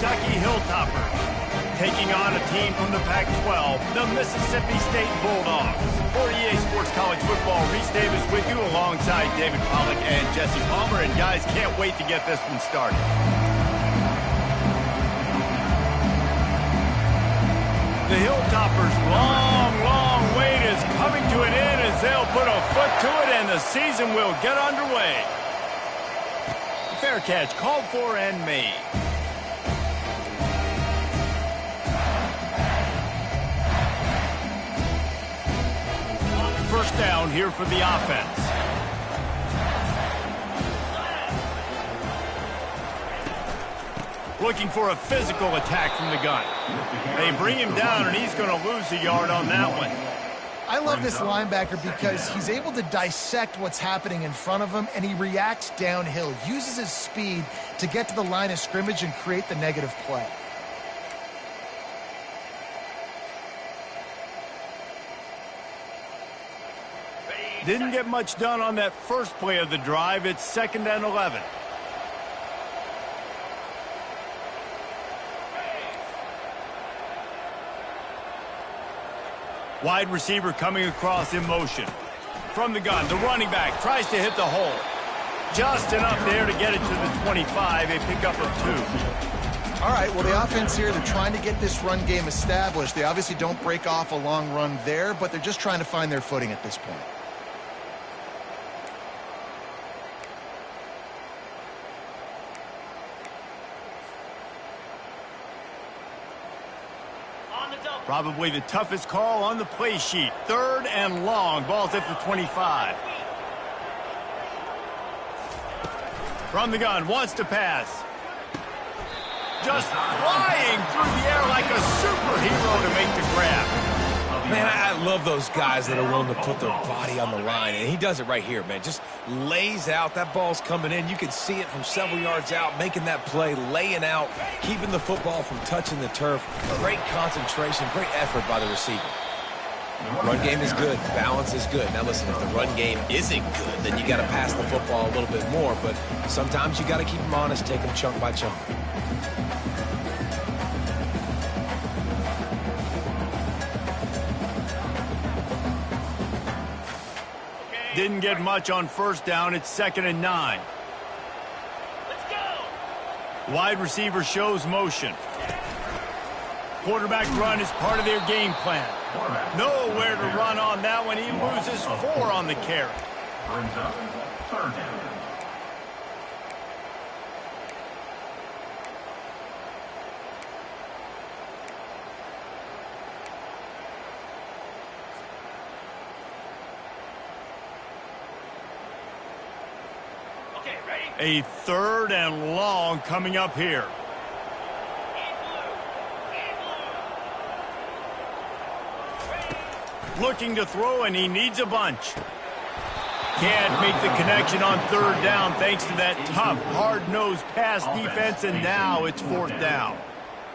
Kentucky Hilltoppers, taking on a team from the Pac-12, the Mississippi State Bulldogs. For EA Sports College Football, Reese Davis with you alongside David Pollack and Jesse Palmer. And guys, can't wait to get this one started. The Hilltoppers' long wait is coming to an end as they'll put a foot to it and the season will get underway. Fair catch called for and made. First down here for the offense. Looking for a physical attack from the gun. They bring him down, and he's going to lose a yard on that one. I love this linebacker because he's able to dissect what's happening in front of him, and he reacts downhill, uses his speed to get to the line of scrimmage and create the negative play. Didn't get much done on that first play of the drive. It's 2nd and 11. Wide receiver coming across in motion. From the gun, the running back tries to hit the hole. Just enough there to get it to the 25, a pickup of 2. All right, well, the offense here, they're trying to get this run game established. They obviously don't break off a long run there, but they're just trying to find their footing at this point. Probably the toughest call on the play sheet. 3rd and long. Ball's at the 25. From the gun, wants to pass. Just flying through the air like a superhero to make the grab. Man, I love those guys that are willing to put their body on the line, and he does it right here, man. Just lays out. That ball's coming in. You can see it from several yards out, making that play, laying out, keeping the football from touching the turf. Great concentration, great effort by the receiver. Run game is good. Balance is good. Now, listen, if the run game isn't good, then you got to pass the football a little bit more, but sometimes you got to keep them honest, take them chunk by chunk. Didn't get much on first down. It's 2nd and 9. Let's go. Wide receiver shows motion. Quarterback run is part of their game plan. Nowhere to run on that one. He loses 4 on the carry. Brings up 3rd down. A 3rd and long coming up here. Looking to throw, and he needs a bunch. Can't make the connection on 3rd down thanks to that tough, hard-nosed pass defense, and now it's 4th down.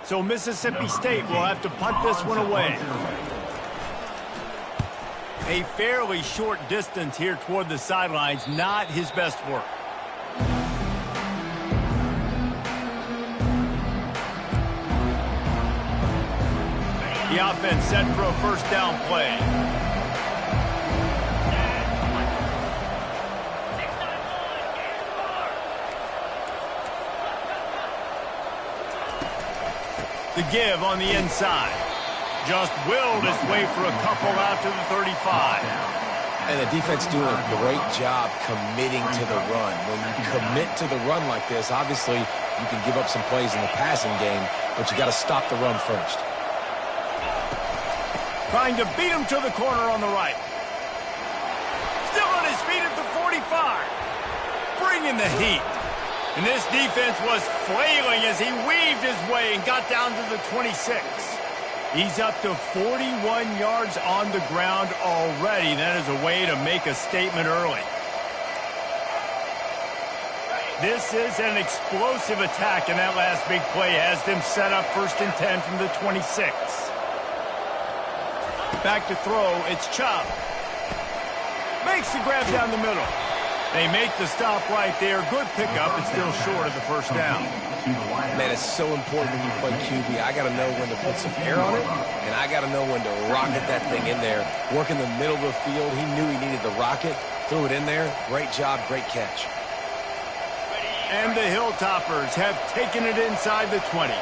So Mississippi State will have to punt this one away. A fairly short distance here toward the sidelines, not his best work. The offense set for a 1st down play. The give on the inside. Just willed his way for a couple out to the 35. And the defense doing a great job committing to the run. When you commit to the run like this, obviously you can give up some plays in the passing game, but you got to stop the run first. Trying to beat him to the corner on the right. Still on his feet at the 45. Bringing the heat. And this defense was flailing as he weaved his way and got down to the 26. He's up to 41 yards on the ground already. That is a way to make a statement early. This is an explosive attack, and that last big play has them set up 1st and 10 from the 26. Back to throw, it's Chubb. Makes the grab down the middle. They make the stop right there. Good pickup. It's still short of the first down. Man, it's so important when you play QB. I got to know when to put some air on it, and I got to know when to rocket that thing in there. Work in the middle of the field. He knew he needed the rocket. Threw it in there. Great job, great catch. And the Hilltoppers have taken it inside the 20.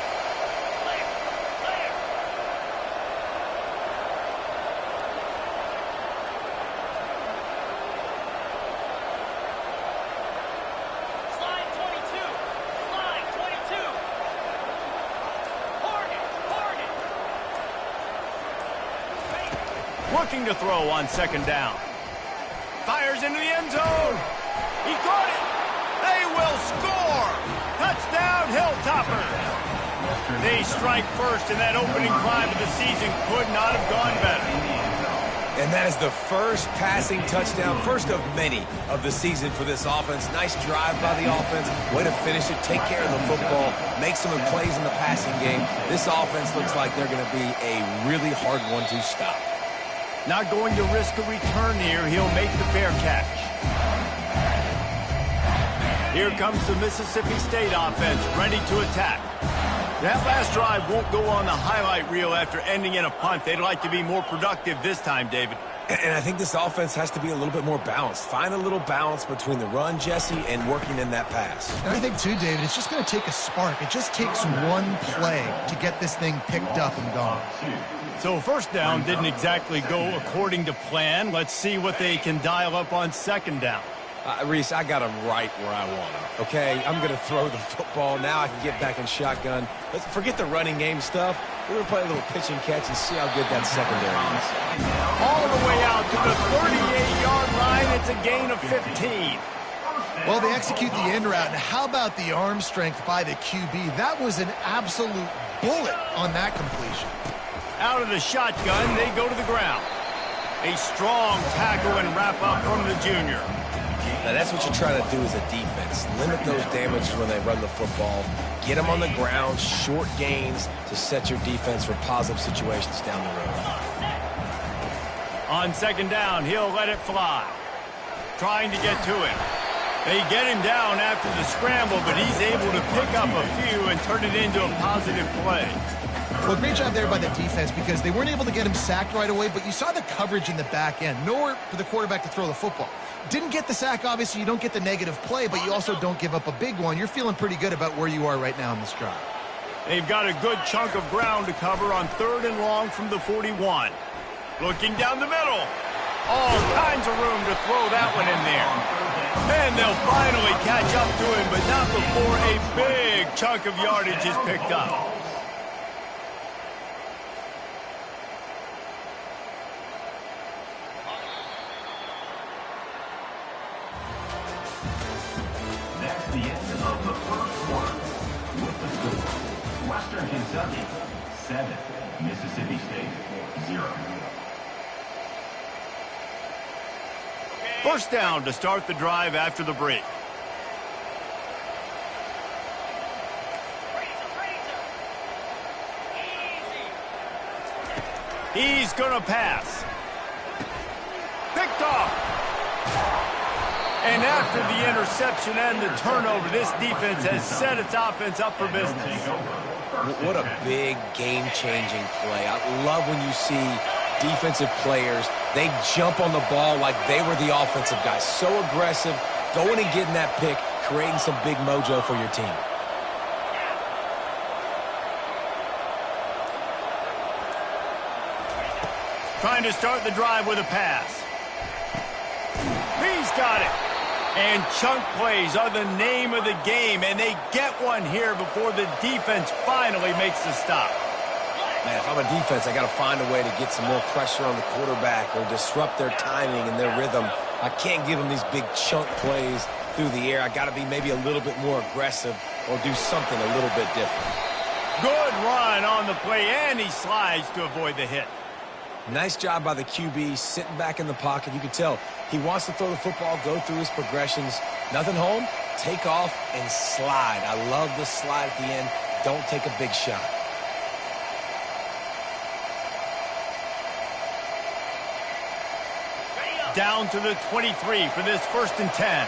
Looking to throw on second down. Fires into the end zone. He caught it. They will score. Touchdown, Hilltoppers. They strike first, and that opening drive of the season could not have gone better. And that is the first passing touchdown, first of many of the season for this offense. Nice drive by the offense. Way to finish it, take care of the football, make some plays in the passing game. This offense looks like they're going to be a really hard one to stop. Not going to risk a return here. He'll make the fair catch. Here comes the Mississippi State offense, ready to attack. That last drive won't go on the highlight reel after ending in a punt. They'd like to be more productive this time, David. And I think this offense has to be a little bit more balanced. Find a little balance between the run, Jesse, and working in that pass. And I think, too, David, it's just going to take a spark. It just takes one play to get this thing picked up and gone. So first down didn't exactly go according to plan. Let's see what they can dial up on second down. Reese, I got him right where I want him, okay? I'm going to throw the football. Now I can get back in shotgun. Let's forget the running game stuff. We're going to play a little pitch and catch and see how good that secondary is. All the way out to the 38-yard line. It's a gain of 15. Well, they execute the in route, and how about the arm strength by the QB? That was an absolute bullet on that completion. Out of the shotgun, they go to the ground. A strong tackle and wrap up from the junior. Now, that's what you try to do as a defense. Limit those damages when they run the football. Get them on the ground, short gains to set your defense for positive situations down the road. On second down, he'll let it fly. Trying to get to him. They get him down after the scramble, but he's able to pick up a few and turn it into a positive play. Well, great job there by the defense because they weren't able to get him sacked right away, but you saw the coverage in the back end. Nowhere for the quarterback to throw the football. Didn't get the sack, obviously. You don't get the negative play, but you also don't give up a big one. You're feeling pretty good about where you are right now in this drive. They've got a good chunk of ground to cover on third and long from the 41. Looking down the middle. All kinds of room to throw that one in there. And they'll finally catch up to him, but not before a big chunk of yardage is picked up. That's the end of the first quarter. With the score, Western Kentucky 7, Mississippi State 0. First down to start the drive after the break. He's going to pass. Picked off. And after the interception and the turnover, this defense has set its offense up for business. What a big game-changing play. I love when you see defensive players, they jump on the ball like they were the offensive guys. So aggressive, going and getting that pick, creating some big mojo for your team. Trying to start the drive with a pass. He's got it. And chunk plays are the name of the game, and they get one here before the defense finally makes the stop. Man, if I'm a defense, I got to find a way to get some more pressure on the quarterback or disrupt their timing and their rhythm. I can't give them these big chunk plays through the air. I got to be maybe a little bit more aggressive or do something a little bit different. Good run on the play, and he slides to avoid the hit. Nice job by the QB, sitting back in the pocket. You can tell he wants to throw the football, go through his progressions. Nothing home, take off, and slide. I love the slide at the end. Don't take a big shot. Down to the 23 for this 1st and 10.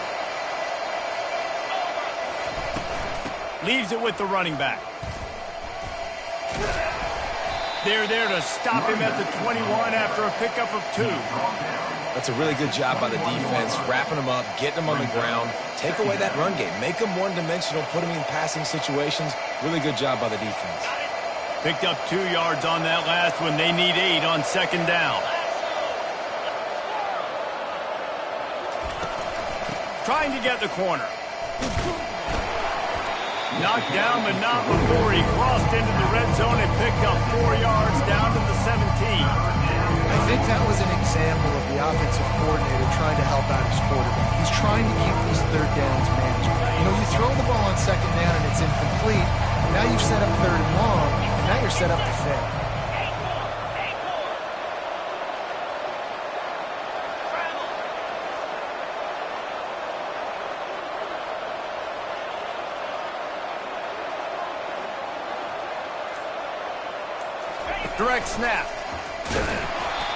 Leaves it with the running back. They're there to stop him at the 21 after a pickup of 2. That's a really good job by the defense, wrapping them up, getting them on the ground, take away that run game, make them one-dimensional, put them in passing situations. Really good job by the defense. Picked up 2 yards on that last one. They need 8 on 2nd down. Trying to get the corner. Knocked down, but not before he crossed into the red zone and picked up 4 yards down to the 17. I think that was an example of the offensive coordinator trying to help out his quarterback. He's trying to keep these 3rd downs manageable. You know, you throw the ball on 2nd down and it's incomplete. Now you've set up 3rd and long, and now you're set up to fail. Direct snap.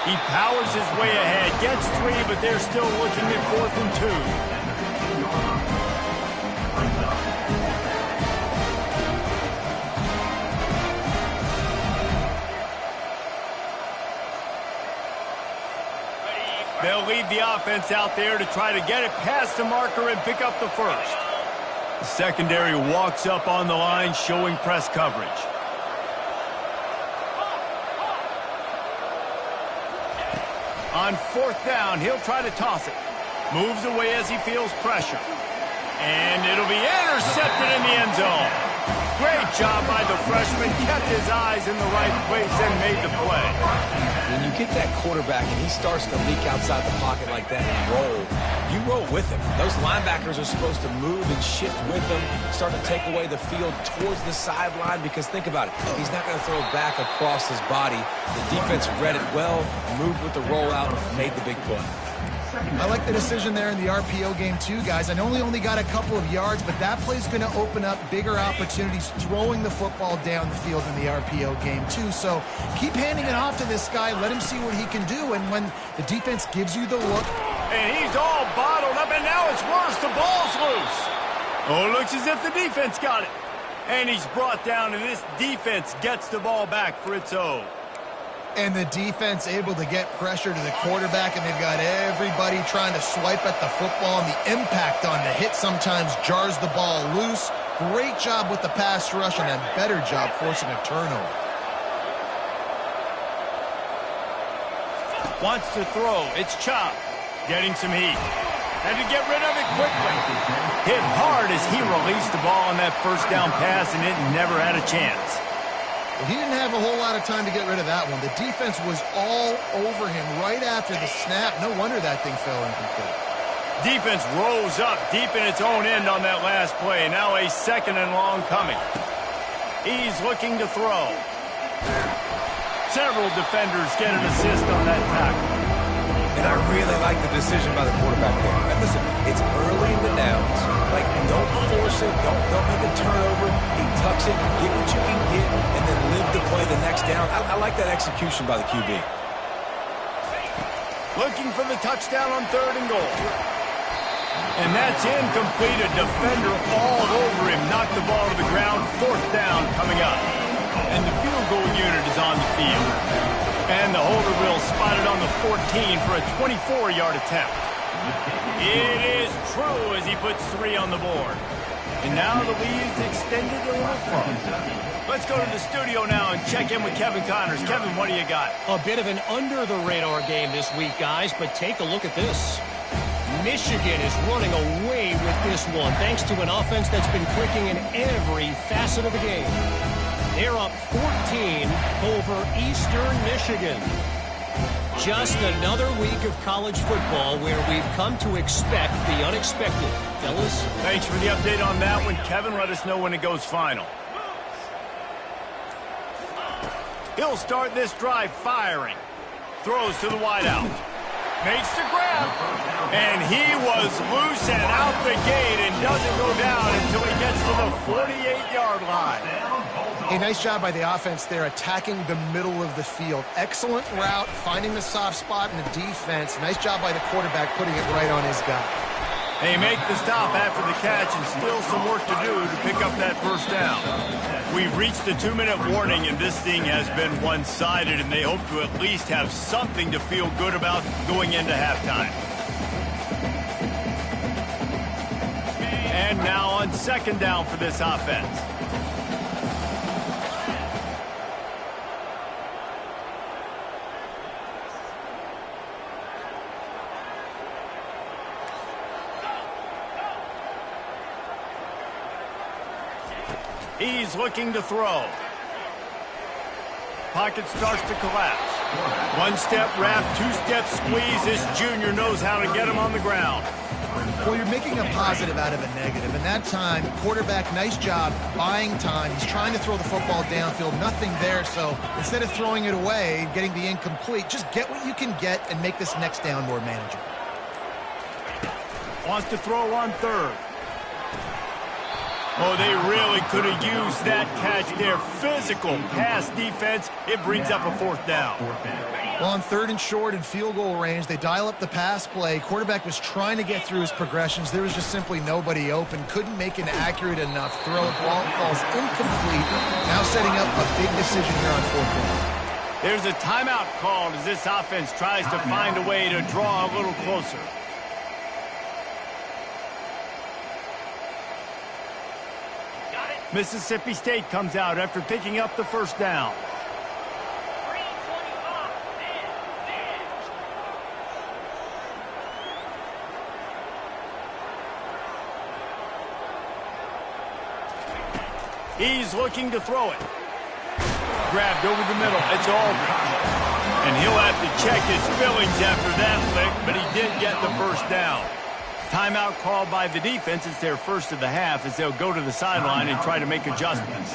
He powers his way ahead, gets 3, but they're still looking at 4th and 2. They'll leave the offense out there to try to get it past the marker and pick up the 1st. The secondary walks up on the line, showing press coverage. On 4th down, he'll try to toss it. Moves away as he feels pressure. And it'll be intercepted in the end zone. Great job by the freshman. Kept his eyes in the right place and made the play. When you get that quarterback and he starts to leak outside the pocket like that and roll, you roll with him. Those linebackers are supposed to move and shift with him, start to take away the field towards the sideline, because think about it, he's not going to throw back across his body. The defense read it well, moved with the rollout, made the big play. I like the decision there in the RPO game too, guys. I know he only got a couple of yards, but that play's going to open up bigger opportunities throwing the football down the field in the RPO game too. So keep handing it off to this guy. Let him see what he can do. And when the defense gives you the look. And he's all bottled up, and now it's worse. The ball's loose. Oh, it looks as if the defense got it. And he's brought down, and this defense gets the ball back for its own. And the defense able to get pressure to the quarterback, and they've got everybody trying to swipe at the football, and the impact on the hit sometimes jars the ball loose. Great job with the pass rush, and a better job forcing a turnover. Wants to throw. It's Chop. Getting some heat. Had to get rid of it quickly. Hit hard as he released the ball on that 1st down pass, and it never had a chance. Well, he didn't have a whole lot of time to get rid of that one. The defense was all over him right after the snap. No wonder that thing fell incomplete. Defense rose up deep in its own end on that last play. Now a 2nd and long coming. He's looking to throw. Several defenders get an assist on that tackle. And I really like the decision by the quarterback there. And listen, it's early in the downs. Like, don't force it. Don't make a turnover. He tucks it, get what you can get, and then live to play the next down. I like that execution by the QB. Looking for the touchdown on 3rd and goal. And that's incomplete. A defender all over him. Knocked the ball to the ground. 4th down coming up. And the field goal unit is on the field. And the holder will spot it on the 14 for a 24-yard attempt. It is true as he puts 3 on the board. And now the lead's extended a little further. Let's go to the studio now and check in with Kevin Connors. Kevin, what do you got? A bit of an under-the-radar game this week, guys, but take a look at this. Michigan is running away with this one, thanks to an offense that's been clicking in every facet of the game. They're up 14 over Eastern Michigan. Just another week of college football where we've come to expect the unexpected. Fellas? Thanks for the update on that one, Kevin. Let us know when it goes final. He'll start this drive firing. Throws to the wideout. Makes the grab. And he was loose and out the gate and doesn't go down until he gets to the 48-yard line. A nice job by the offense there, attacking the middle of the field. Excellent route, finding the soft spot in the defense. Nice job by the quarterback, putting it right on his guy. They make the stop after the catch and still some work to do to pick up that first down. We've reached the 2-minute warning, and this thing has been one-sided, and they hope to at least have something to feel good about going into halftime. And now on second down for this offense. He's looking to throw. Pocket starts to collapse. One-step wrap, two-step squeeze. This junior knows how to get him on the ground. Well, you're making a positive out of a negative. And that time, quarterback, nice job buying time. He's trying to throw the football downfield. Nothing there. So instead of throwing it away and getting the incomplete, just get what you can get and make this next down more manageable. Wants to throw on third. Oh, they really could have used that catch there. Physical pass defense. It brings up a fourth down. Well, on third and short and field goal range, they dial up the pass play. Quarterback was trying to get through his progressions. There was just simply nobody open. Couldn't make an accurate enough throw. Ball falls incomplete. Now setting up a big decision here on fourth down. There's a timeout called as this offense tries to find a way to draw a little closer. Mississippi State comes out after picking up the first down. He's looking to throw it. Grabbed over the middle. It's over. And he'll have to check his feelings after that lick, but he did get the first down. Timeout called by the defense. It's their first of the half as they'll go to the sideline and try to make adjustments.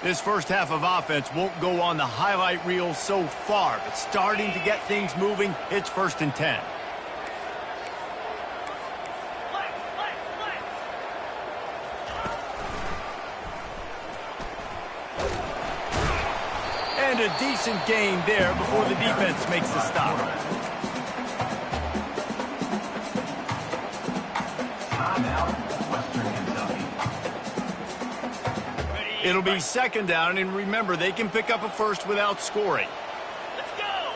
This first half of offense won't go on the highlight reel so far, but starting to get things moving. It's 1st and 10. And a decent gain there before the defense makes the stop. It'll be second down, and remember, they can pick up a first without scoring. Let's go.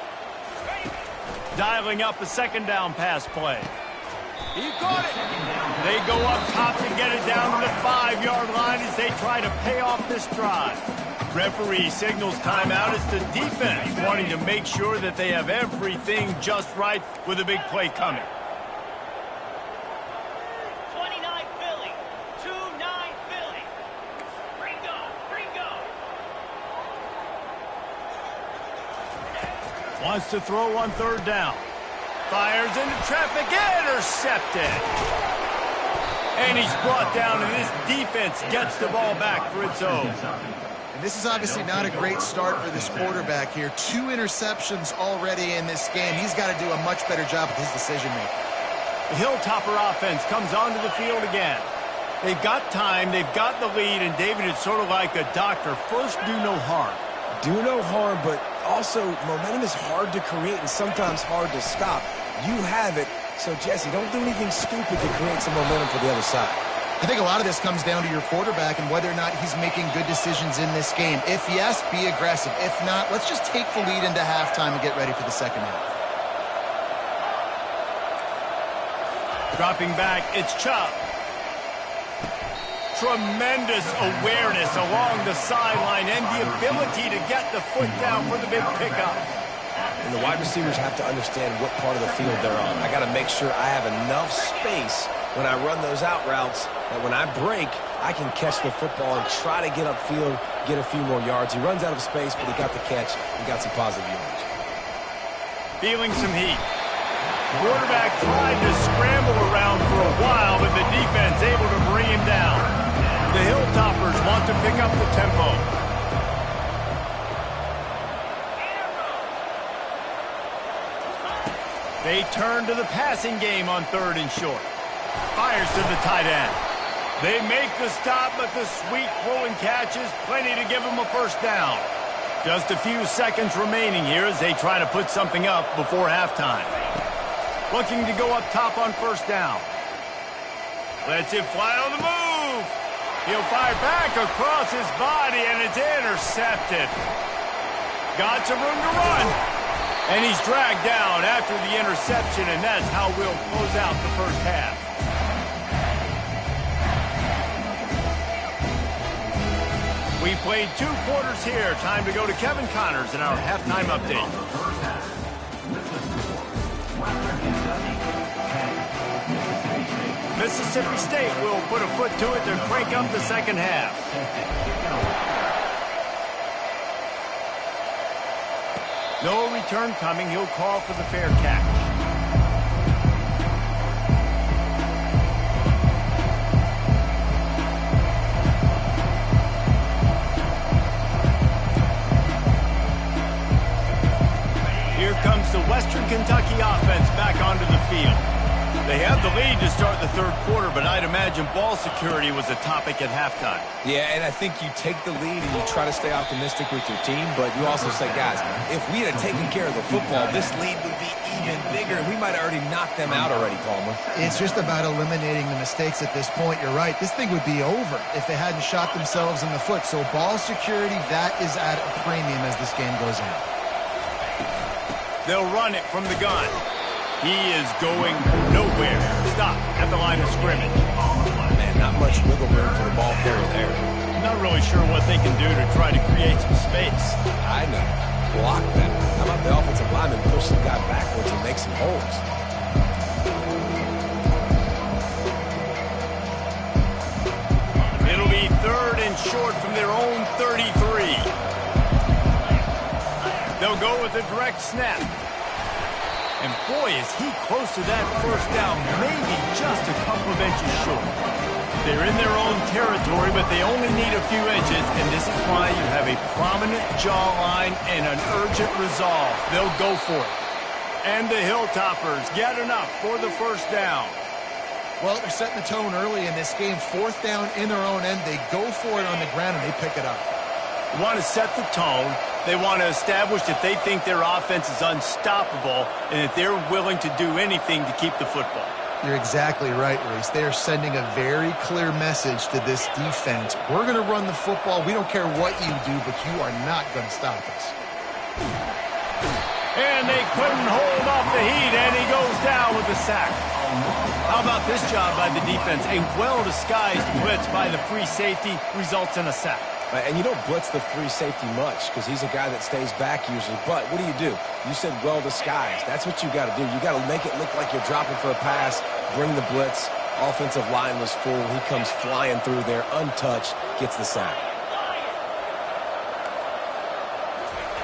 Dialing up a second down pass play. He caught it. They go up top to get it down to the 5-yard line as they try to pay off this drive. Referee signals timeout. It's the defense wanting to make sure that they have everything just right with a big play coming. 29 Philly. 2-9 Philly. Ringo. Wants to throw on third down. Fires into traffic. Intercepted. And he's brought down, and this defense gets the ball back for its own. This is obviously not a great start for this quarterback here. 2 interceptions already in this game. He's got to do a much better job with his decision-making. The Hilltopper offense comes onto the field again. They've got time, they've got the lead, and David, it's sort of like a doctor. First, do no harm. Do no harm, but also momentum is hard to create and sometimes hard to stop. You have it, so Jesse, don't do anything stupid to create some momentum for the other side. I think a lot of this comes down to your quarterback and whether or not he's making good decisions in this game. If yes, be aggressive. If not, let's just take the lead into halftime and get ready for the second half. Dropping back, it's Chubb. Tremendous awareness along the sideline and the ability to get the foot down for the big pickup. And the wide receivers have to understand what part of the field they're on. I got to make sure I have enough space when I run those out routes that when I break, I can catch the football and try to get upfield, get a few more yards. He runs out of space, but he got the catch and got some positive yards. Feeling some heat. Quarterback tried to scramble around for a while, but the defense able to bring him down. The Hilltoppers want to pick up the tempo. They turn to the passing game on third and short. Fires to the tight end. They make the stop, but the sweet pulling catch is plenty to give them a first down. Just a few seconds remaining here as they try to put something up before halftime. Looking to go up top on first down. Lets it fly on the move. He'll fire back across his body, and it's intercepted. Got some room to run. And he's dragged down after the interception, and that's how we'll close out the first half. We played 2 quarters here. Time to go to Kevin Connors in our halftime update. Mississippi State will put a foot to it to crank up the second half. No return coming. He'll call for the fair catch. Here comes the Western Kentucky offense back onto the field. They have the lead to start the third quarter, but I'd imagine ball security was a topic at halftime. Yeah, and I think you take the lead and you try to stay optimistic with your team, but you also say, guys, if we had taken care of the football, this lead would be even bigger, and we might have already knocked them out already, Palmer. It's just about eliminating the mistakes at this point. You're right. This thing would be over if they hadn't shot themselves in the foot. So ball security, that is at a premium as this game goes on. They'll run it from the gun. He is going nowhere. Stop at the line of scrimmage. Man, not much wiggle room for the ball carrier there. Not really sure what they can do to try to create some space. I know. Block better. How about the offensive lineman push the guy backwards and make some holes? It'll be 3rd and short from their own 33. They'll go with a direct snap. And boy, is he close to that first down, maybe just a couple of inches short. They're in their own territory, but they only need a few inches, and this is why you have a prominent jawline and an urgent resolve. They'll go for it. And the Hilltoppers get enough for the first down. Well, they're setting the tone early in this game. 4th down in their own end. They go for it on the ground, and they pick it up. You want to set the tone. They want to establish that they think their offense is unstoppable and that they're willing to do anything to keep the football. You're exactly right, Reese. They are sending a very clear message to this defense. We're going to run the football. We don't care what you do, but you are not going to stop us. And they couldn't hold off the heat, and he goes down with a sack. How about this job by the defense? A well-disguised blitz by the free safety results in a sack. And you don't blitz the free safety much because he's a guy that stays back usually. But what do? You said well-disguised. That's what you got to do. You got to make it look like you're dropping for a pass, bring the blitz. Offensive line was full. He comes flying through there, untouched, gets the sack.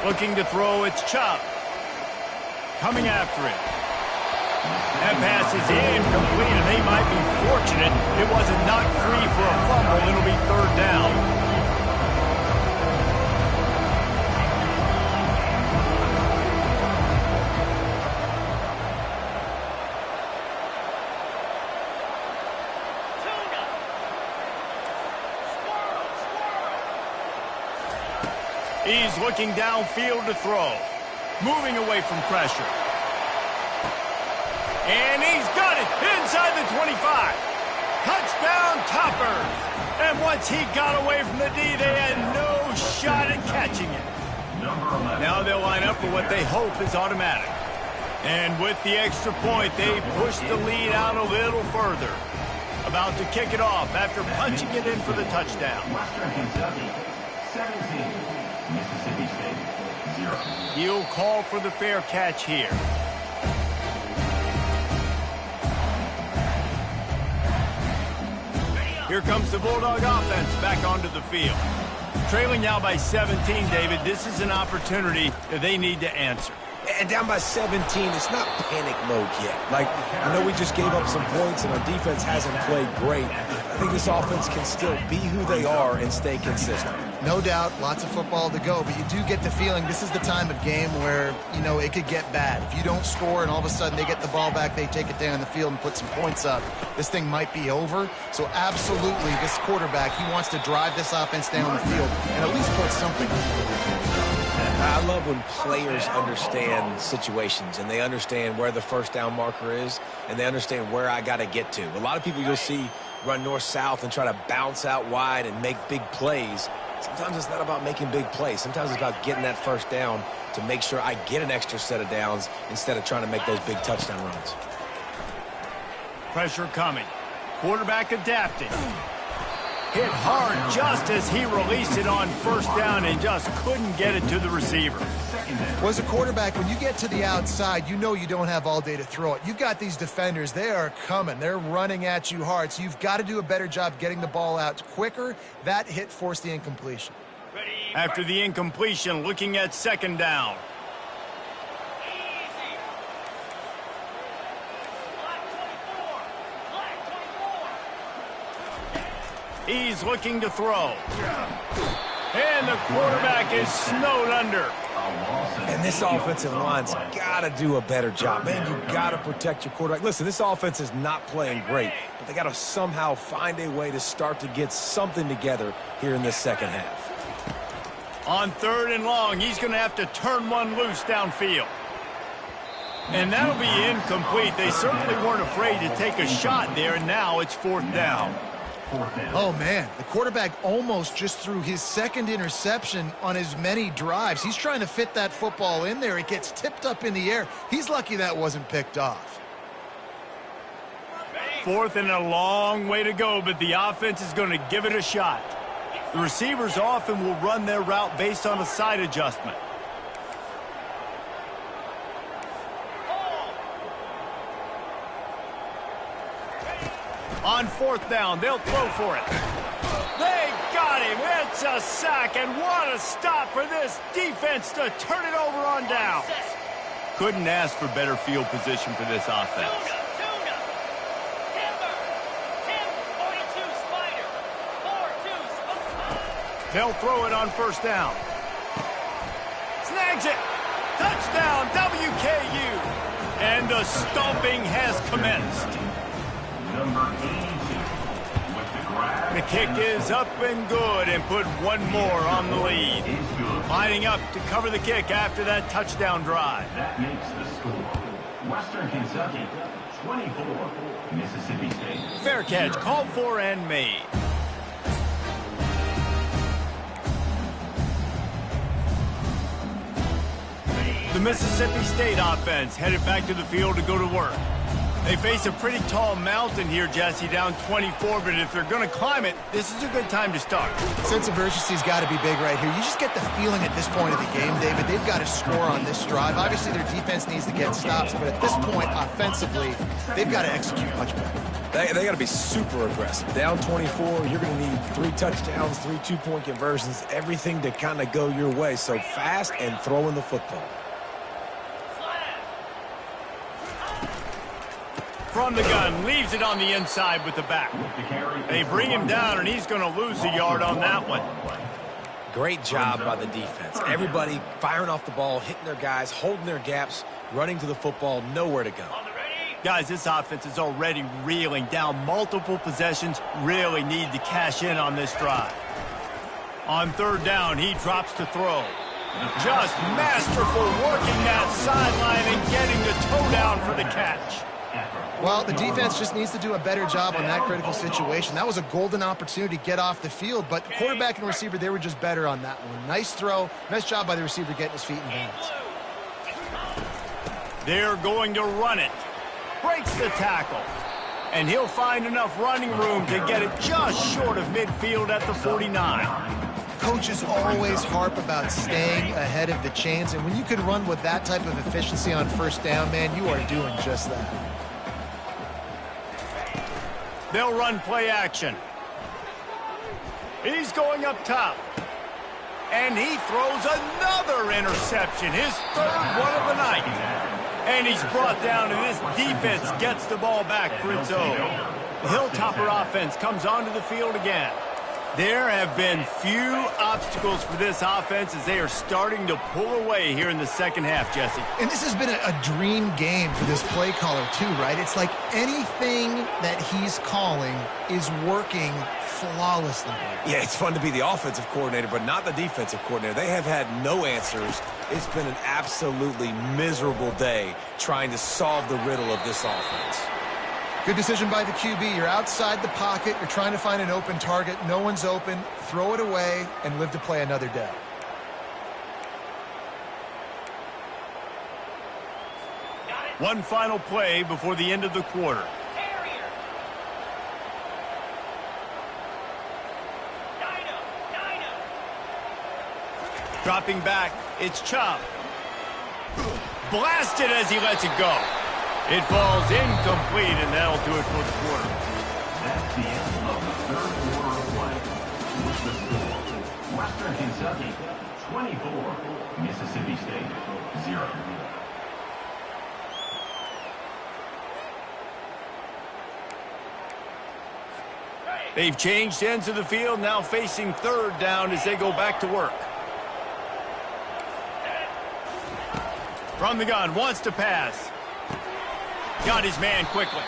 Looking to throw, it's Chubb. Coming after it. That pass is incomplete, and they might be fortunate it wasn't knocked free for a fumble. It'll be 3rd down. He's looking downfield to throw. Moving away from pressure. And he's got it inside the 25. Touchdown Toppers. And once he got away from the D, they had no shot at catching it. Now they'll line up for what they hope is automatic. And with the extra point, they push the lead out a little further. About to kick it off after punching it in for the touchdown. Western Kentucky, 17. Mississippi State, 0. He'll call for the fair catch here. Here comes the Bulldog offense back onto the field. Trailing now by 17, David. This is an opportunity that they need to answer. And down by 17, it's not panic mode yet. Like, I know we just gave up some points and our defense hasn't played great. I think this offense can still be who they are and stay consistent. No doubt, lots of football to go, but you do get the feeling this is the time of game where, you know, it could get bad. If you don't score and all of a sudden they get the ball back, they take it down the field and put some points up, this thing might be over. So absolutely, this quarterback, he wants to drive this offense down the field and at least put something. I love when players understand situations and they understand where the first down marker is and they understand where I got to get to. A lot of people you'll see run north-south and try to bounce out wide and make big plays. Sometimes it's not about making big plays. Sometimes it's about getting that first down to make sure I get an extra set of downs instead of trying to make those big touchdown runs. Pressure coming. Quarterback adapting. Hit hard just as he released it on first down and just couldn't get it to the receiver. Well, as a quarterback, when you get to the outside, you know you don't have all day to throw it. You've got these defenders. They are coming. They're running at you hard. So you've got to do a better job getting the ball out quicker. That hit forced the incompletion. After the incompletion, looking at second down. He's looking to throw. And the quarterback is snowed under. And this offensive line's got to do a better job. Man, you got to protect your quarterback. Listen, this offense is not playing great, but they got to somehow find a way to start to get something together here in this second half. On third and long, he's going to have to turn one loose downfield. And that'll be incomplete. They certainly weren't afraid to take a shot there, and now it's fourth down. Oh, man, the quarterback almost just threw his second interception on as many drives. He's trying to fit that football in there. It gets tipped up in the air. He's lucky that wasn't picked off. Fourth and a long way to go, but the offense is going to give it a shot. The receivers often will run their route based on a side adjustment. On fourth down, they'll throw for it. They got him. It's a sack, and what a stop for this defense to turn it over on down. Couldn't ask for better field position for this offense. Tuna. Timber. Tim, 42 Spider. 4-2. They'll throw it on first down. Snags it. Touchdown, WKU. And the stomping has commenced. Number 82 with the grab. The kick is up and good and put one more on the lead. Is good. Lining up to cover the kick after that touchdown drive. That makes the score. Western Kentucky, 24. Mississippi State. Fair catch, called for and made. The Mississippi State offense headed back to the field to go to work. They face a pretty tall mountain here, Jesse, down 24, but if they're going to climb it, this is a good time to start. Sense of urgency's got to be big right here. You just get the feeling at this point of the game, David, they've got to score on this drive. Obviously, their defense needs to get stops, but at this point, offensively, they've got to execute much better. They got to be super aggressive. Down 24, you're going to need 3 touchdowns, 3 two-point conversions, everything to kind of go your way. So fast and throwing the football. From the gun, leaves it on the inside with the back. They bring him down, and he's going to lose a yard on that one. Great job by the defense. Everybody firing off the ball, hitting their guys, holding their gaps, running to the football, nowhere to go. Guys, this offense is already reeling down multiple possessions, really need to cash in on this drive. On third down, he drops to throw. Just masterful working that sideline and getting the toe down for the catch. Well, the defense just needs to do a better job on that critical situation. That was a golden opportunity to get off the field, but the quarterback and receiver, they were just better on that one. Nice throw. Nice job by the receiver getting his feet in bounds. They're going to run it. Breaks the tackle. And he'll find enough running room to get it just short of midfield at the 49. Coaches always harp about staying ahead of the chains, and when you can run with that type of efficiency on first down, man, you are doing just that. They'll run play action. He's going up top. And he throws another interception, his third one of the night. And he's brought down, and this defense gets the ball back for its own. The Hilltopper offense comes onto the field again. There have been few obstacles for this offense as they are starting to pull away here in the second half, Jesse. And this has been a dream game for this play caller too, right? It's like anything that he's calling is working flawlessly. Yeah, it's fun to be the offensive coordinator, but not the defensive coordinator. They have had no answers. It's been an absolutely miserable day trying to solve the riddle of this offense. Good decision by the QB. You're outside the pocket. You're trying to find an open target. No one's open. Throw it away and live to play another day. One final play before the end of the quarter. Terrier. Dino. Dropping back, it's Chubb. Blasted as he lets it go. It falls incomplete, and that'll do it for the quarter. That's the end of the third quarter of play. With the score, Western Kentucky 24, Mississippi State 0. They've changed ends of the field, now facing third down as they go back to work. From the gun, wants to pass. Got his man quickly.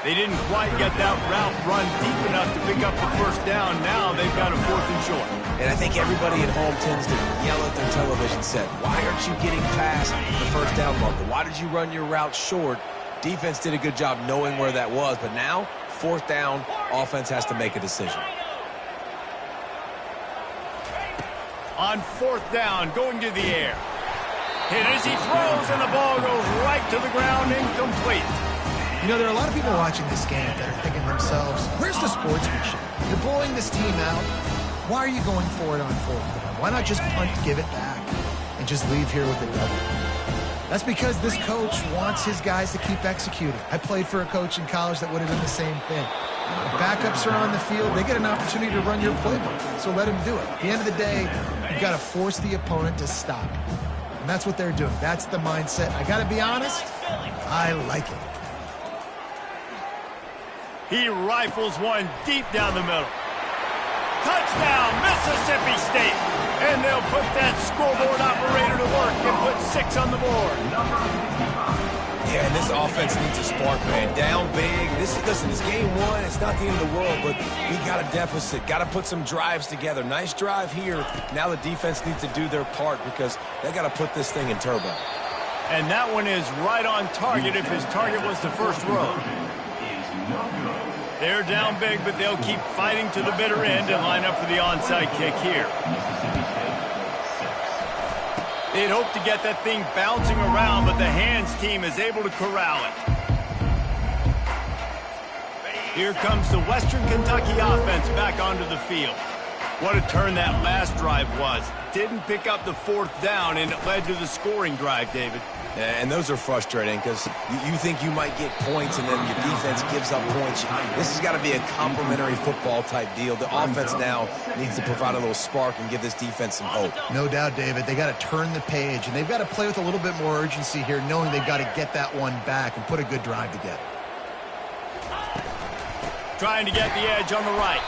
They didn't quite get that route run deep enough to pick up the first down. Now they've got a 4th and short. And I think everybody at home tends to yell at their television set, why aren't you getting past the first down marker? Why did you run your route short? Defense did a good job knowing where that was, but now, 4th down, offense has to make a decision. On 4th down, going to the air. Hit as he throws, and the ball goes right to the ground, incomplete. You know, there are a lot of people watching this game that are thinking to themselves, where's the sportsmanship? You're blowing this team out. Why are you going for it on 4th down? Why not just punt, give it back, and just leave here with a W? That's because this coach wants his guys to keep executing. I played for a coach in college that would have done the same thing. The backups are on the field. They get an opportunity to run your playbook, so let them do it. At the end of the day, you've got to force the opponent to stop. And that's what they're doing. That's the mindset. I got to be honest, I like it. He rifles one deep down the middle. Touchdown, Mississippi State. And they'll put that scoreboard operator to work and put 6 on the board. Yeah, and this offense needs a spark, man. Down big. Listen, it's game 1. It's not the end of the world, but we got a deficit. Got to put some drives together. Nice drive here. Now the defense needs to do their part because they got to put this thing in turbo. And that one is right on target if his target was the first row. They're down big, but they'll keep fighting to the bitter end and line up for the onside kick here. They'd hope to get that thing bouncing around, but the hands team is able to corral it. Here comes the Western Kentucky offense back onto the field. What a turn that last drive was. Didn't pick up the 4th down, and it led to the scoring drive, David. And those are frustrating because you think you might get points and then your defense gives up points. This has got to be a complementary football type deal. The offense now needs to provide a little spark and give this defense some hope. No doubt, David. They got to turn the page, and they've got to play with a little bit more urgency here, knowing they've got to get that one back and put a good drive together. Trying to get the edge on the right.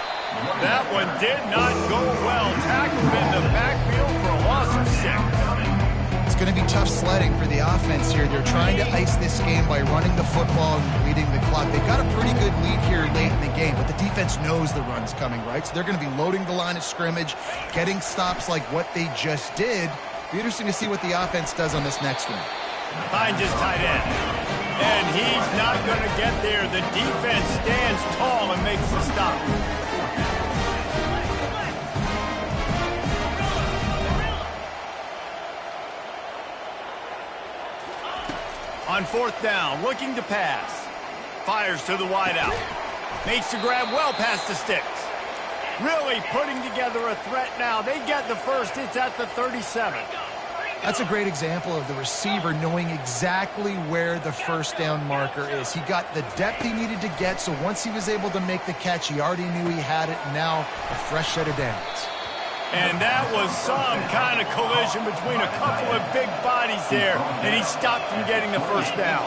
That one did not go well. Tackled in the backfield for a loss of 6. It's going to be tough sledding for the offense here. They're trying to ice this game by running the football and bleeding the clock. They've got a pretty good lead here late in the game, but the defense knows the run's coming, right? So they're going to be loading the line of scrimmage, getting stops like what they just did. Be interesting to see what the offense does on this next one. Finds his tight end. And he's not going to get there. The defense stands tall and makes the stop. On 4th down, looking to pass. Fires to the wideout. Makes the grab well past the sticks. Really putting together a threat now. They get the first. It's at the 37. That's a great example of the receiver knowing exactly where the first down marker is. He got the depth he needed to get, so once he was able to make the catch, he already knew he had it, and now a fresh set of downs. And that was some kind of collision between a couple of big bodies there, and he stopped from getting the first down.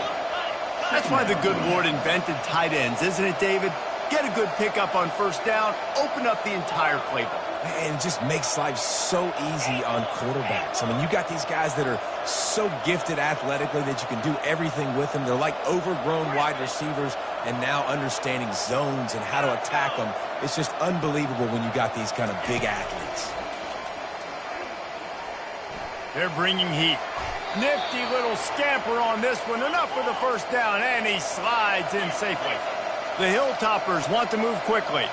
That's why the good Lord invented tight ends, isn't it, David? get a good pickup on first down, open up the entire playbook. And it just makes life so easy on quarterbacks. I mean, you got these guys that are so gifted athletically that you can do everything with them. They're like overgrown wide receivers, and now understanding zones and how to attack them. It's just unbelievable when you got these kind of big athletes. They're bringing heat. Nifty little scamper on this one. Enough for the first down, and he slides in safely. The Hilltoppers want to move quickly.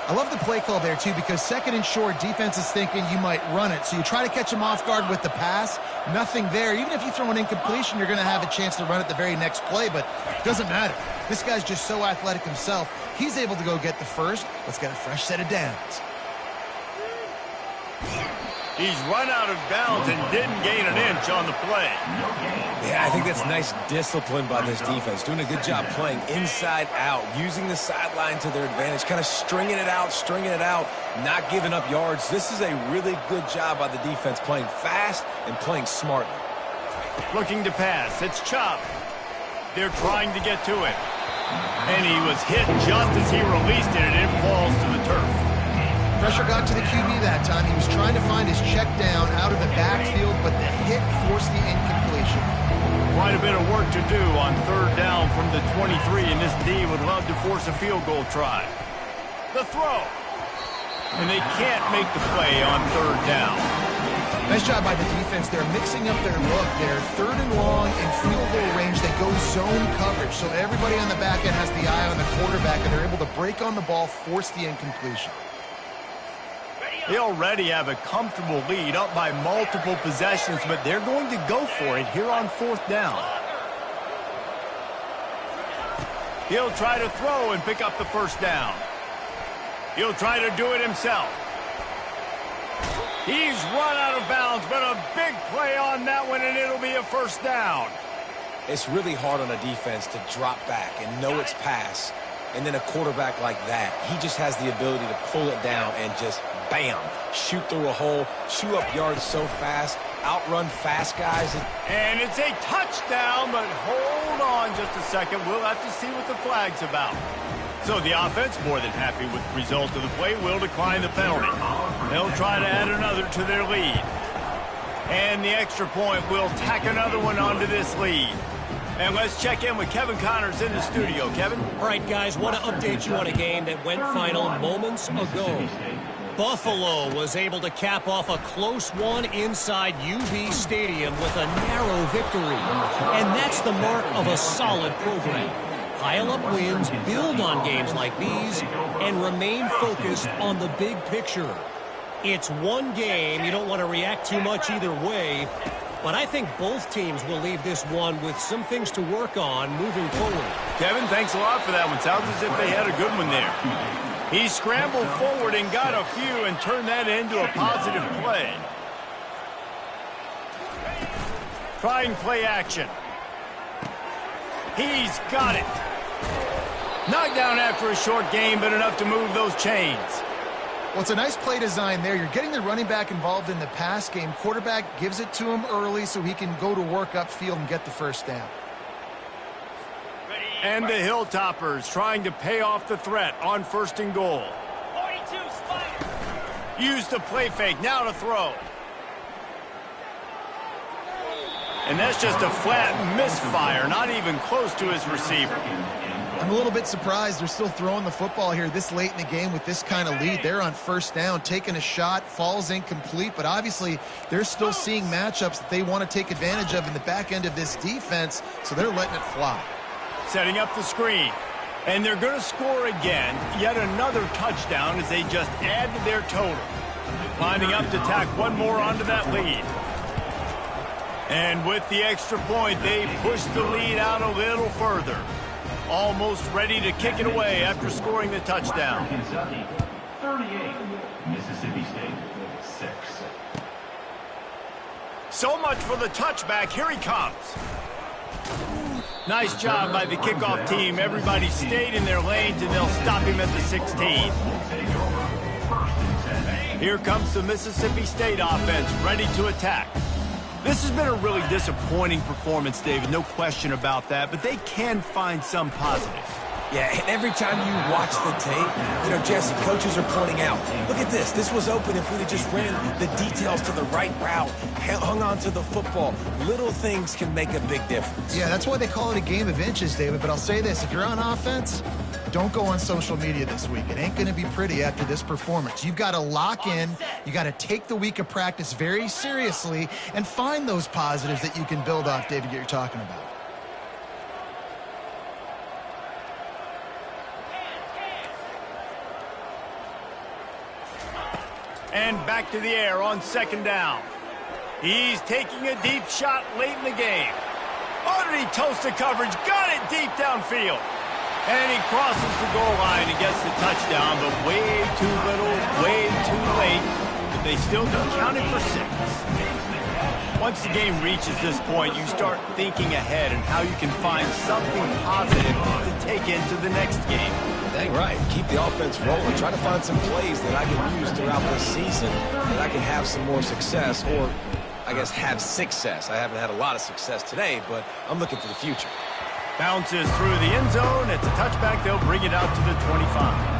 I love the play call there, too, because second and short, defense is thinking you might run it. So you try to catch them off guard with the pass. Nothing there. Even if you throw an incompletion, you're going to have a chance to run it the very next play, but it doesn't matter. This guy's just so athletic himself. He's able to go get the first. Let's get a fresh set of downs. He's run out of bounds and didn't gain an inch on the play. Yeah, I think that's nice discipline by this defense. Doing a good job playing inside out, using the sideline to their advantage, kind of stringing it out, not giving up yards. This is a really good job by the defense, playing fast and playing smartly. Looking to pass. It's Chubb. They're trying to get to it. And he was hit just as he released it, and it falls to the turf. Pressure got to the QB that time. He was trying to find his check down out of the backfield, but the hit forced the incompletion. Quite a bit of work to do on third down from the 23, and this D would love to force a field goal try. The throw. And they can't make the play on third down. Nice job by the defense. They're mixing up their look. They're third and long in field goal range. They go zone coverage, so everybody on the back end has the eye on the quarterback, and they're able to break on the ball, force the incompletion. They already have a comfortable lead, up by multiple possessions, but they're going to go for it here on fourth down. He'll try to throw and pick up the first down. He'll try to do it himself. He's run out of bounds, but a big play on that one, and it'll be a first down. It's really hard on a defense to drop back and know it's pass. And then a quarterback like that, he just has the ability to pull it down and just, bam, shoot through a hole, chew up yards so fast, outrun fast guys. And it's a touchdown, but hold on just a second. We'll have to see what the flag's about. So the offense, more than happy with the result of the play, will decline the penalty. They'll try to add another to their lead. And the extra point will tack another one onto this lead. And let's check in with Kevin Connors in the studio. Kevin? All right, guys, want to update you on a game that went final moments ago. Buffalo was able to cap off a close one inside UB Stadium with a narrow victory. And that's the mark of a solid program. Pile up wins, build on games like these, and remain focused on the big picture. It's one game. You don't want to react too much either way. But I think both teams will leave this one with some things to work on moving forward. Kevin, thanks a lot for that one. Sounds as if they had a good one there. He scrambled forward and got a few and turned that into a positive play. Trying play action. He's got it. Knocked down after a short game, but enough to move those chains. Well, it's a nice play design there. You're getting the running back involved in the pass game. Quarterback gives it to him early so he can go to work upfield and get the first down. And the Hilltoppers trying to pay off the threat on first and goal. 42 Spider. Use the play fake, now to throw. And that's just a flat misfire, not even close to his receiver. I'm a little bit surprised they're still throwing the football here this late in the game with this kind of lead. They're on first down, taking a shot, falls incomplete, but obviously they're still seeing matchups that they want to take advantage of in the back end of this defense, so they're letting it fly. Setting up the screen. And they're going to score again. Yet another touchdown as they just add to their total. Lining up to tack one more onto that lead. And with the extra point, they push the lead out a little further. Almost ready to kick it away after scoring the touchdown. Kentucky, 38. Mississippi State, 6. So much for the touchback. Here he comes. Nice job by the kickoff team. Everybody stayed in their lanes, and they'll stop him at the 16. Here comes the Mississippi State offense, ready to attack. This has been a really disappointing performance, David, no question about that, but they can find some positives. Yeah, and every time you watch the tape, Jesse, coaches are pointing out, look at this. This was open if we'd have just ran the details to the right route, hung on to the football. Little things can make a big difference. Yeah, that's why they call it a game of inches, David. But I'll say this, if you're on offense, don't go on social media this week. It ain't going to be pretty after this performance. You've got to lock in. You got to take the week of practice very seriously and find those positives that you can build off, David, that you're talking about. And back to the air on second down. He's taking a deep shot late in the game. Underneath toasted coverage, got it deep downfield. And he crosses the goal line and gets the touchdown, but way too little, way too late. But they still don't count it for 6. Once the game reaches this point, you start thinking ahead and how you can find something positive to take into the next game. Dang right. Keep the offense rolling. Try to find some plays that I can use throughout this season that I can have some more success, or I guess have success. I haven't had a lot of success today, but I'm looking for the future. Bounces through the end zone. It's a touchback. They'll bring it out to the 25.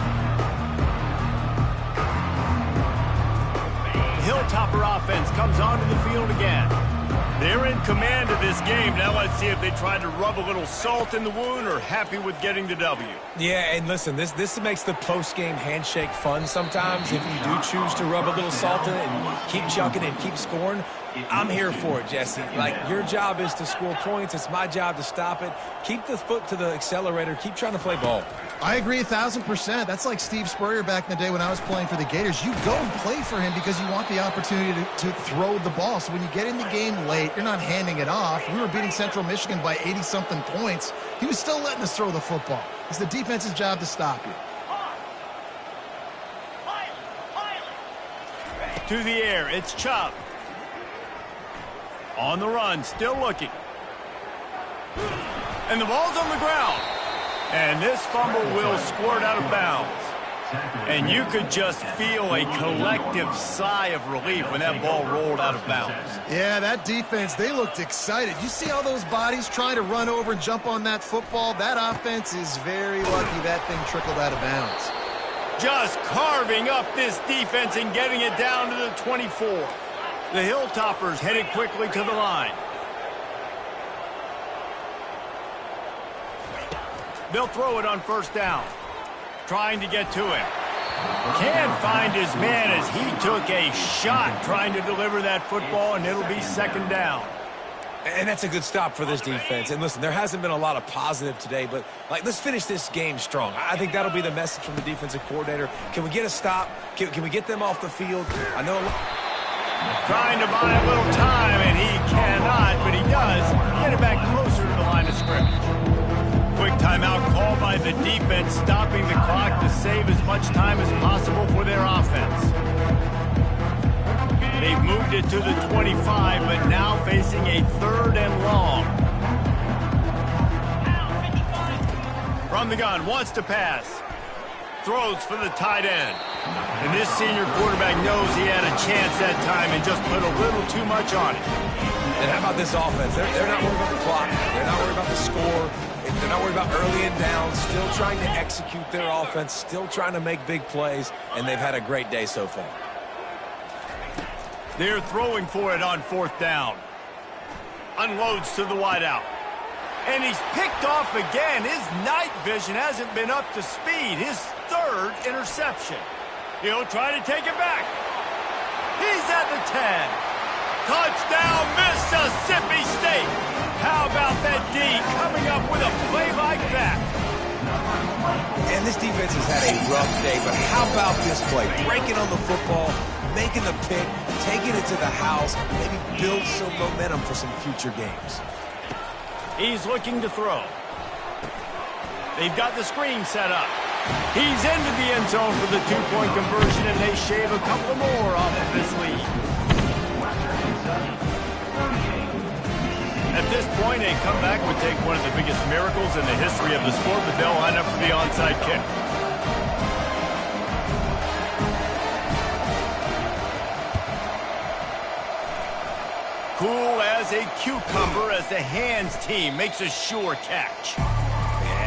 Hilltopper offense comes onto the field again. They're in command of this game. Now let's see if they try to rub a little salt in the wound or happy with getting the W. Yeah, and listen, this makes the post-game handshake fun sometimes. If you do choose to rub a little salt in it and keep chucking and keep scoring, I'm here for it, Jesse. Like, your job is to score points. It's my job to stop it. Keep the foot to the accelerator. Keep trying to play ball. I agree 1,000%. That's like Steve Spurrier back in the day when I was playing for the Gators. You go and play for him because you want the opportunity to throw the ball. So when you get in the game late, you're not handing it off. We were beating Central Michigan by 80-something points. He was still letting us throw the football. It's the defense's job to stop you. To the air, it's Chubb. On the run, still looking. And the ball's on the ground. And this fumble will squirt out of bounds. And you could just feel a collective sigh of relief when that ball rolled out of bounds. Yeah, that defense, they looked excited. You see all those bodies trying to run over and jump on that football? That offense is very lucky that thing trickled out of bounds. Just carving up this defense and getting it down to the 24. The Hilltoppers headed quickly to the line. They'll throw it on first down. Trying to get to him. Can't find his man as he took a shot trying to deliver that football, and it'll be second down. And that's a good stop for this defense. And listen, there hasn't been a lot of positive today, but let's finish this game strong. I think that'll be the message from the defensive coordinator. Can we get a stop? Can we get them off the field? I know. Trying to buy a little time, and he cannot, but he does get it back closer to the line of scrimmage. Quick timeout called by the defense, stopping the clock to save as much time as possible for their offense. They've moved it to the 25, but now facing a 3rd and long. From the gun, wants to pass. Throws for the tight end. And this senior quarterback knows he had a chance that time and just put a little too much on it. And how about this offense? They're not worried about the clock. They're not worried about the score. They're not worried about early and down. Still trying to execute their offense. Still trying to make big plays. And they've had a great day so far. They're throwing for it on 4th down. Unloads to the wideout. And he's picked off again. His night vision hasn't been up to speed. His 3rd interception. He'll try to take it back. He's at the 10. Touchdown, Mississippi State. How about that D coming up with a play like that? And this defense has had a rough day, but how about this play? Breaking on the football, making the pick, taking it to the house, maybe build some momentum for some future games. He's looking to throw. They've got the screen set up. He's into the end zone for the 2-point conversion, and they shave a couple more off of this lead. At this point, a comeback would take one of the biggest miracles in the history of the sport, but they'll line up for the onside kick. Cool as a cucumber as the hands team makes a sure catch.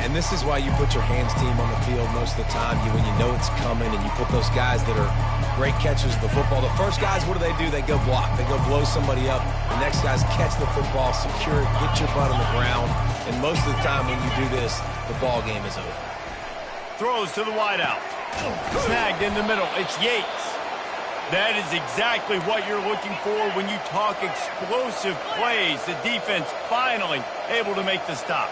And this is why you put your hands team on the field most of the time when you know it's coming, and you put those guys that are great catchers of the football. The first guys, what do? They go block. They go blow somebody up. The next guys catch the football, secure it, get your butt on the ground. And most of the time when you do this, the ball game is over. Throws to the wideout. Snagged in the middle. It's Yates. That is exactly what you're looking for when you talk explosive plays. The defense finally able to make the stop.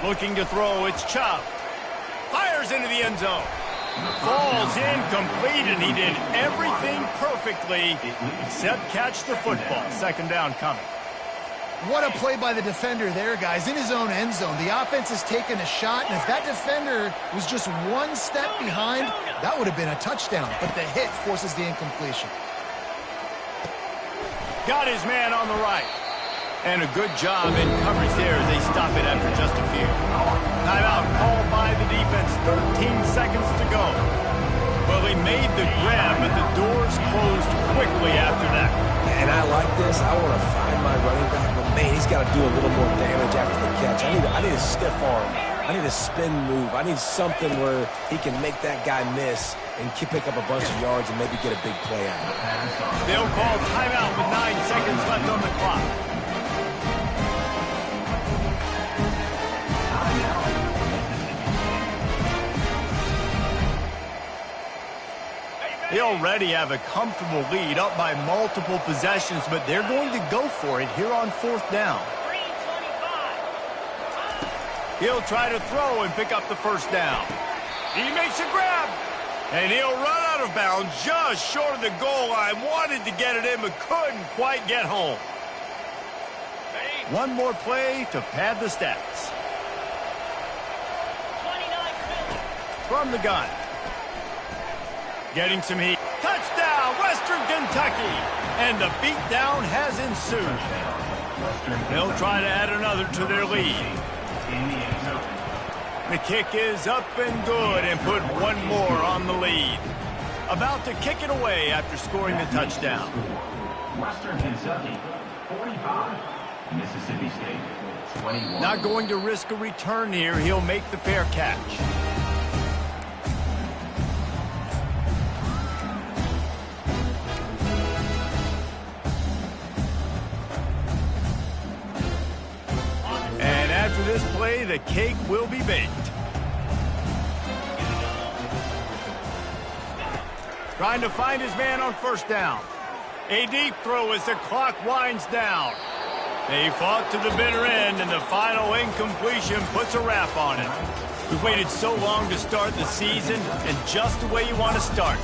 Looking to throw, it's Chubb. Fires into the end zone. Falls incomplete, and he did everything perfectly except catch the football. Second down coming. What a play by the defender there, guys, in his own end zone. The offense has taken a shot, and if that defender was just one step behind, that would have been a touchdown. But the hit forces the incompletion. Got his man on the right. And a good job in coverage there as they stop it after just a few. Timeout called by the defense. 13 seconds to go. Well, he made the grab, but the doors closed quickly after that. And I like this. I want to find my running back, but man, he's got to do a little more damage after the catch. I need a stiff arm. I need a spin move. I need something where he can make that guy miss and pick up a bunch of yards and maybe get a big play out of it. They'll call timeout with 9 seconds left on the clock. They already have a comfortable lead, up by multiple possessions, but they're going to go for it here on fourth down. He'll try to throw and pick up the first down. He makes a grab, and he'll run out of bounds just short of the goal line. Wanted to get it in, but couldn't quite get home. One more play to pad the stats. From the gun. Getting some heat. Touchdown, Western Kentucky. And the beatdown has ensued. They'll try to add another to their lead. The kick is up and good and put one more on the lead. About to kick it away after scoring the touchdown. Western Kentucky, 45. Mississippi State, 21. Not going to risk a return here. He'll make the fair catch. After this play, the cake will be baked. Trying to find his man on first down. A deep throw as the clock winds down. They fought to the bitter end, and the final incompletion puts a wrap on it. We waited so long to start the season, and just the way you want to start.